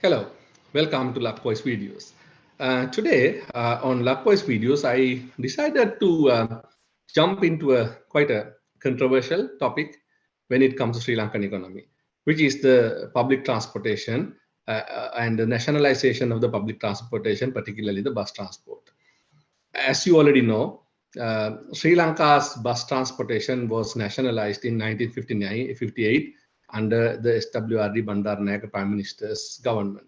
Hello, welcome to Luck Voice Videos. Today on Luck Voice Videos, I decided to jump into a quite a controversial topic when it comes to Sri Lankan economy, which is the public transportation and the nationalization of the public transportation, particularly the bus transport. As you already know, Sri Lanka's bus transportation was nationalized in 1958 under the SWRD Bandaranaike Prime Minister's government.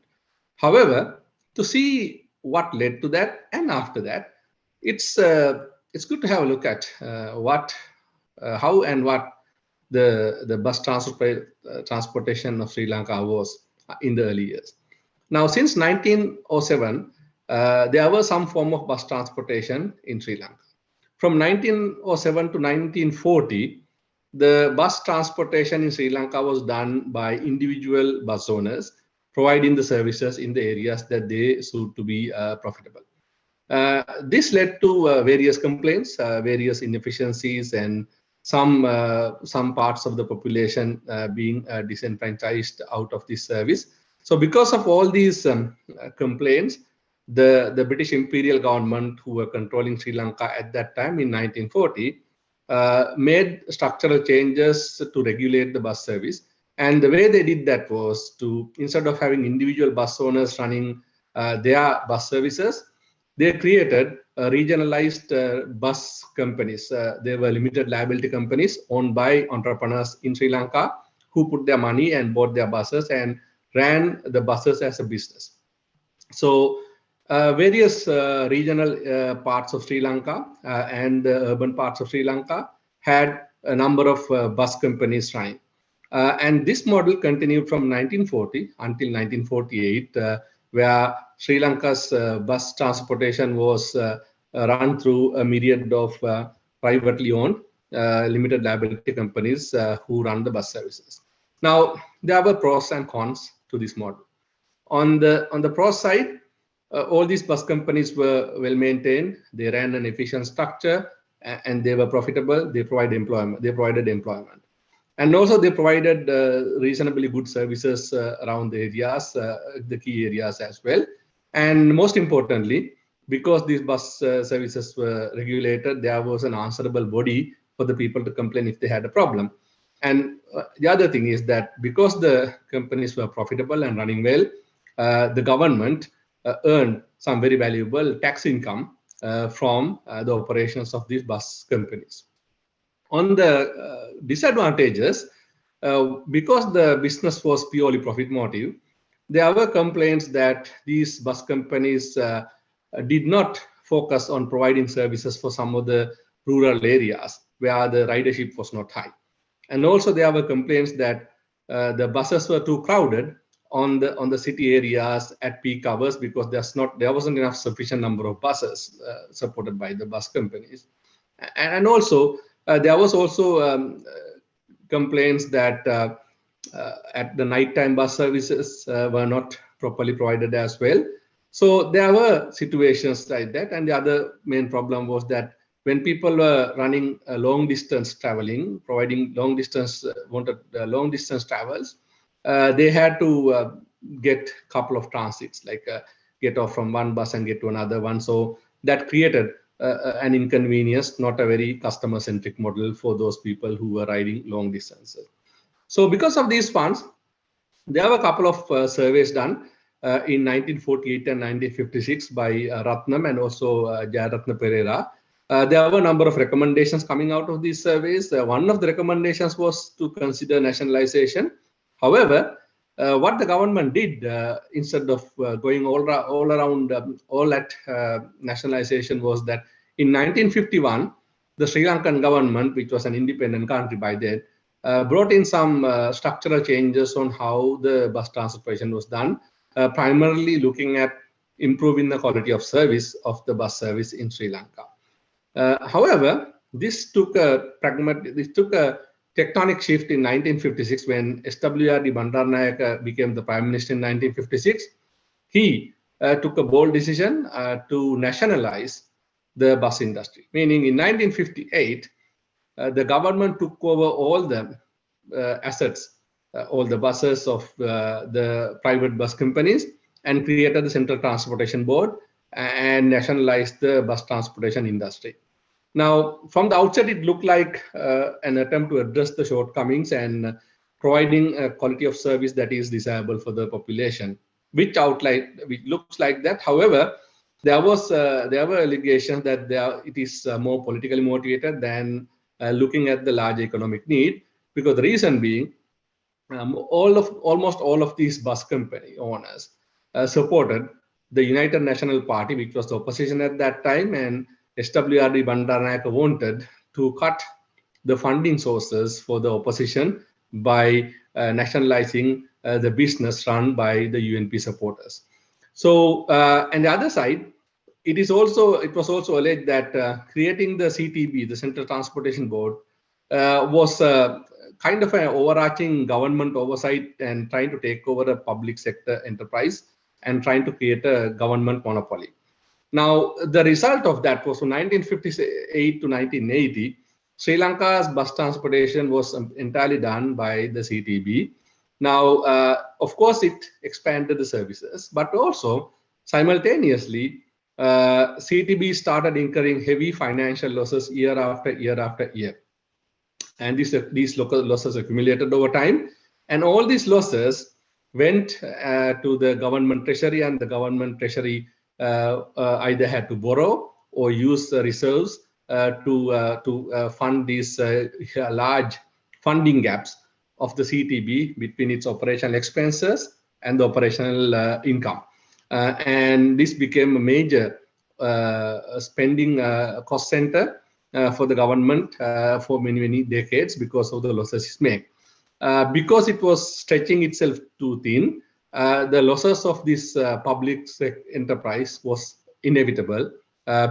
However, to see what led to that and after that, it's good to have a look at how and what the bus transportation of Sri Lanka was in the early years. Now, since 1907, there was some form of bus transportation in Sri Lanka. From 1907 to 1940, the bus transportation in Sri Lanka was done by individual bus owners providing the services in the areas that they suit to be profitable. This led to various complaints, various inefficiencies, and some parts of the population being disenfranchised out of this service. So, because of all these complaints, the British Imperial government, who were controlling Sri Lanka at that time in 1940, made structural changes to regulate the bus service. And the way they did that was to, instead of having individual bus owners running their bus services, they created regionalized bus companies. They were limited liability companies owned by entrepreneurs in Sri Lanka who put their money and bought their buses and ran the buses as a business. So various regional parts of Sri Lanka and the urban parts of Sri Lanka had a number of bus companies running. And this model continued from 1940 until 1948, where Sri Lanka's bus transportation was run through a myriad of privately owned limited liability companies who run the bus services. Now, there were pros and cons to this model. On the pro side, all these bus companies were well maintained. They ran an efficient structure, and they were profitable. They provided employment. And also, they provided reasonably good services around the areas, the key areas as well. And most importantly, because these bus services were regulated, there was an answerable body for the people to complain if they had a problem. And the other thing is that because the companies were profitable and running well, the government earned some very valuable tax income from the operations of these bus companies. On the disadvantages, because the business was purely profit motive, there were complaints that these bus companies did not focus on providing services for some of the rural areas where the ridership was not high. And also there were complaints that the buses were too crowded on the city areas at peak hours because there wasn't enough sufficient number of buses supported by the bus companies. And also there was also complaints that at the nighttime bus services were not properly provided as well. So there were situations like that. And the other main problem was that when people were running long distance traveling, providing long distance travels, they had to get a couple of transits, like get off from one bus and get to another one. So that created an inconvenience, not a very customer-centric model for those people who were riding long distances. So because of these funds, there were a couple of surveys done in 1948 and 1956 by Ratnam and also Jayaratna Pereira. There were a number of recommendations coming out of these surveys. One of the recommendations was to consider nationalization. However, what the government did, instead of going all at nationalization, was that in 1951, the Sri Lankan government, which was an independent country by then, brought in some structural changes on how the bus transportation was done, primarily looking at improving the quality of service of the bus service in Sri Lanka. However, this took a tectonic shift in 1956 when SWRD Bandaranaike became the prime minister in 1956. He took a bold decision to nationalize the bus industry, meaning in 1958, the government took over all the assets all the buses of the private bus companies and created the Central Transportation Board and nationalized the bus transportation industry. Now, from the outset, it looked like an attempt to address the shortcomings and providing a quality of service that is desirable for the population, which looks like that. However, there were allegations that it is more politically motivated than looking at the large economic need, because the reason being, almost all of these bus company owners supported the United National Party, which was the opposition at that time, and SWRD Bandaranaike wanted to cut the funding sources for the opposition by nationalizing the business run by the UNP supporters. So, on the other side, it was also alleged that creating the CTB, the Central Transportation Board, was kind of an overarching government oversight and trying to take over a public sector enterprise and trying to create a government monopoly. Now, the result of that was from 1958 to 1980, Sri Lanka's bus transportation was entirely done by the CTB. Now, of course, it expanded the services, but also simultaneously, CTB started incurring heavy financial losses year after year after year. And these local losses accumulated over time. And all these losses went to the government treasury, and the government treasury either had to borrow or use reserves to fund these large funding gaps of the CTB between its operational expenses and the operational income. And this became a major spending cost center for the government for many decades because of the losses it made. Because it was stretching itself too thin, the losses of this public enterprise was inevitable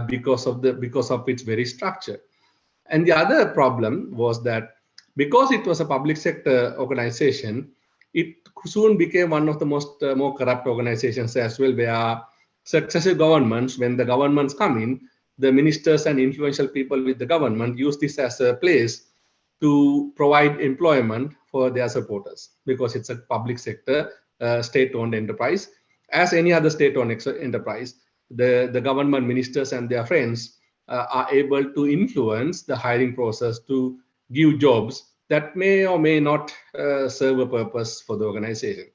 because of its very structure. And the other problem was that because it was a public sector organization, it soon became one of the more corrupt organizations as well, where successive governments, when the governments come in, the ministers and influential people with the government use this as a place to provide employment for their supporters, because it's a public sector, state-owned enterprise. As any other state-owned enterprise, the government ministers and their friends are able to influence the hiring process to give jobs that may or may not serve a purpose for the organization.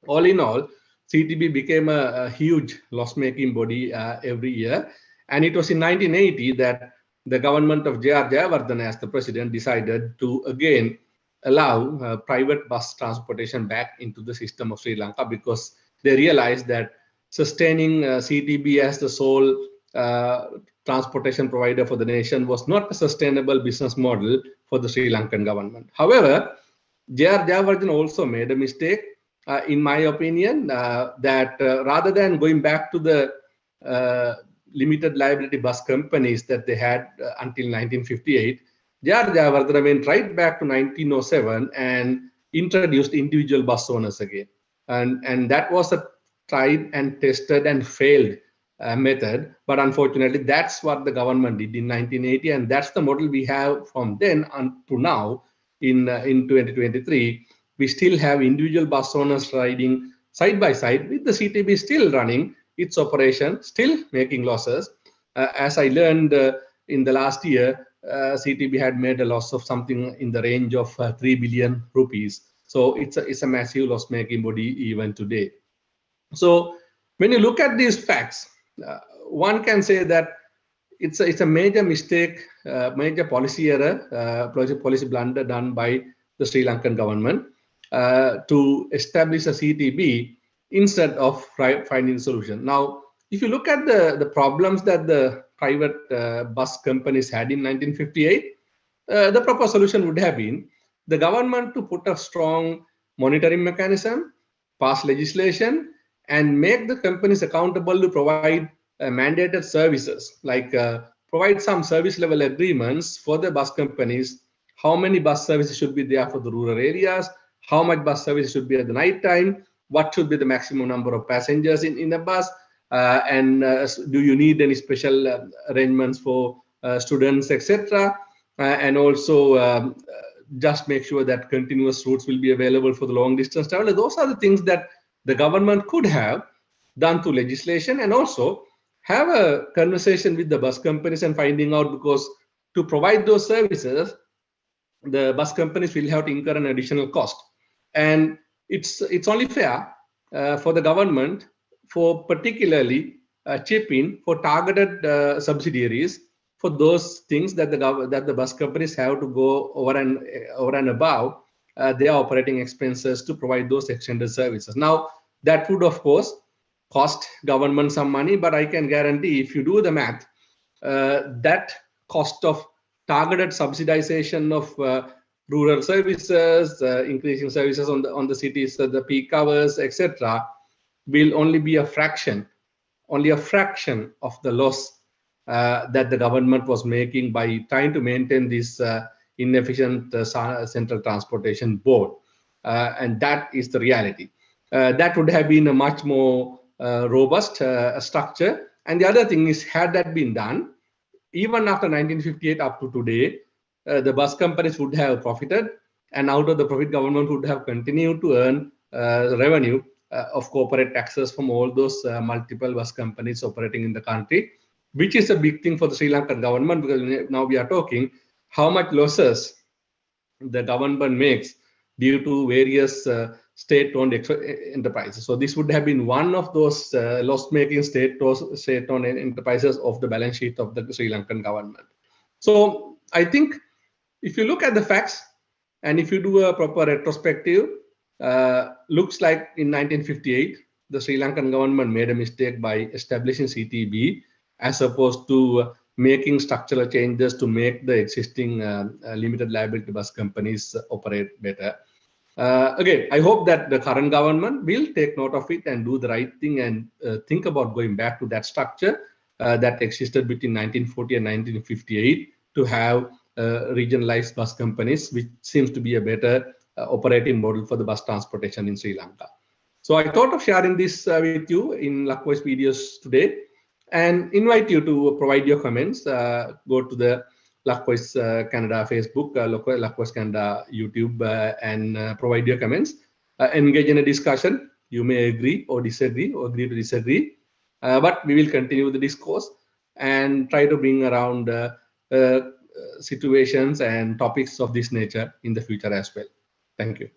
All in all, CTB became a huge loss-making body every year. And it was in 1980 that the government of J.R. Jayawardena as the president decided to again allow private bus transportation back into the system of Sri Lanka, because they realized that sustaining CTB as the sole transportation provider for the nation was not a sustainable business model for the Sri Lankan government. However, J.R. Jayawardena also made a mistake, in my opinion, that rather than going back to the limited liability bus companies that they had until 1958, J.R. Jayawardena went right back to 1907 and introduced individual bus owners again. And that was a tried and tested and failed method. But unfortunately, that's what the government did in 1980. And that's the model we have from then to now in 2023. We still have individual bus owners riding side by side with the CTB still running its operation, still making losses. As I learned in the last year, CTB had made a loss of something in the range of 3 billion rupees. So it's a massive loss-making body even today. So when you look at these facts, one can say that it's a major mistake, major policy error, policy blunder done by the Sri Lankan government to establish a CTB instead of finding a solution. Now, if you look at the problems that the private bus companies had in 1958, the proper solution would have been the government to put a strong monitoring mechanism, pass legislation, and make the companies accountable to provide mandated services, like provide some service level agreements for the bus companies, how many bus services should be there for the rural areas, how much bus service should be at the night time, what should be the maximum number of passengers in a bus, and do you need any special arrangements for students, etc. And also just make sure that continuous routes will be available for the long distance travel. Those are the things that the government could have done through legislation, and also have a conversation with the bus companies and finding out, because to provide those services, the bus companies will have to incur an additional cost. And it's only fair for the government for particularly chip in for targeted subsidiaries for those things that the bus companies have to go over and above their operating expenses to provide those extended services. Now, that would of course cost government some money, but I can guarantee if you do the math, that cost of targeted subsidization of rural services, increasing services on the cities, the peak hours, etc., will only be a fraction of the loss that the government was making by trying to maintain this inefficient central transportation board. And that is the reality. That would have been a much more robust structure. And the other thing is, had that been done, even after 1958 up to today, the bus companies would have profited, and out of the profit, government would have continued to earn revenue of corporate taxes from all those multiple bus companies operating in the country, which is a big thing for the Sri Lankan government, because now we are talking how much losses the government makes due to various state-owned enterprises. So this would have been one of those loss-making state-owned enterprises of the balance sheet of the Sri Lankan government. So I think if you look at the facts and if you do a proper retrospective, looks like in 1958, the Sri Lankan government made a mistake by establishing CTB as opposed to making structural changes to make the existing limited liability bus companies operate better. Again, I hope that the current government will take note of it and do the right thing and think about going back to that structure that existed between 1940 and 1958 to have regionalized bus companies, which seems to be a better operating model for the bus transportation in Sri Lanka. So I thought of sharing this with you in Luckvoice videos today, and invite you to provide your comments. Go to the Luckvoice Canada Facebook, Luckvoice Canada YouTube, and provide your comments. Engage in a discussion. You may agree or disagree, or agree to disagree, but we will continue the discourse and try to bring around situations and topics of this nature in the future as well. Thank you.